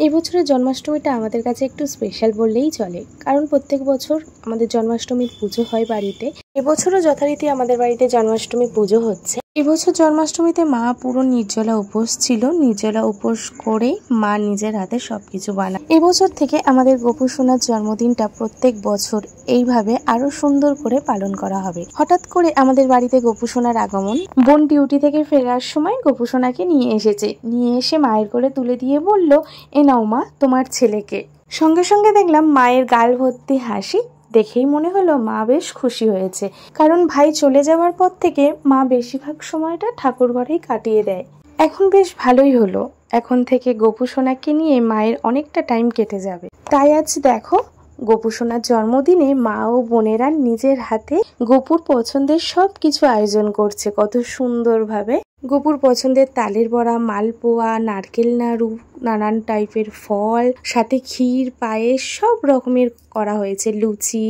এবছরের জন্মাষ্টমীটা আমাদের কাছে একটু স্পেশাল বললেই চলে, কারণ প্রত্যেক বছর আমাদের জন্মাষ্টমীর পুজো হয় বাড়িতে। এবছরও যথারীতি আমাদের বাড়িতে জন্মাষ্টমী পুজো হচ্ছে। এবছর জন্মাষ্টমীতে মা পুরো নির্জলা উপোস ছিল। নির্জলা উপোস করে মা নিজের হাতে সবকিছু বানায়। এবছর থেকে আমাদের গোপু সোনার জন্মদিনটা প্রত্যেক বছর এইভাবে আরো সুন্দর করে পালন করা হবে। হঠাৎ করে আমাদের বাড়িতে গোপু সোনার আগমন। বোন ডিউটি থেকে ফেরার সময় গোপু সোনাকে নিয়ে এসেছে। নিয়ে এসে মায়ের কোলে তুলে দিয়ে বলল, এ নাও মা, তোমার ছেলেকে। সঙ্গে সঙ্গে দেখলাম মায়ের গাল ভর্তি হাসি। দেখেই মনে হলো মা বেশ খুশি হয়েছে, কারণ ভাই চলে যাওয়ার পর থেকে মা বেশিরভাগ সময়টা ঠাকুর ঘরেই কাটিয়ে দেয়। এখন বেশ ভালোই হলো, এখন থেকে গোপু সোনাকে নিয়ে মায়ের অনেকটা টাইম কেটে যাবে। তাই আজ দেখো, গোপু সোনার জন্মদিনে মা ও বোনেরা নিজের হাতে গোপুর পছন্দের সবকিছু আয়োজন করছে কত সুন্দরভাবে। গোপুর পছন্দের তালের বড়া, মালপোয়া, নারকেল নাড়ু, নানান টাইপের ফল, সাথে ক্ষীর, পায়েস সব রকমের করা হয়েছে। লুচি,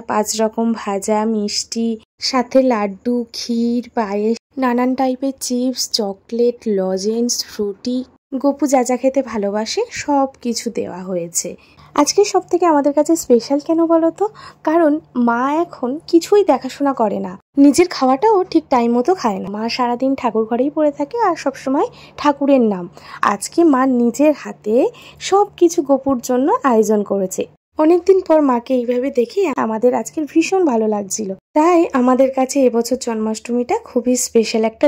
5 রকম ভাজা, মিষ্টি, সাথে লাড্ডু, ক্ষীর, পায়েস, নানান টাইপের chips, chocolate, lozenges, Frooti. Gopu যা যা খেতে ভালোবাসে সব কিছু দেওয়া হয়েছে। আজকে সব থেকে আমাদের কাছে স্পেশাল কেন বলো তো? কারণ মা এখন কিছুই দেখাশোনা করে না, নিজের খাওয়াটাও ঠিক টাইম মতো খায় না। মা সারাদিন ঠাকুর ঘরেই পড়ে থাকে আর সবসময় ঠাকুরের নাম। আজকে মা নিজের হাতে সব কিছু গোপুর জন্য আয়োজন করেছে। অনেকদিন পর মাকে এইভাবে দেখে আমাদের আজকের ভীষণ ভালো লাগছিল। তাই আমাদের কাছে এবছর জন্মাষ্টমীটা খুবই স্পেশাল একটা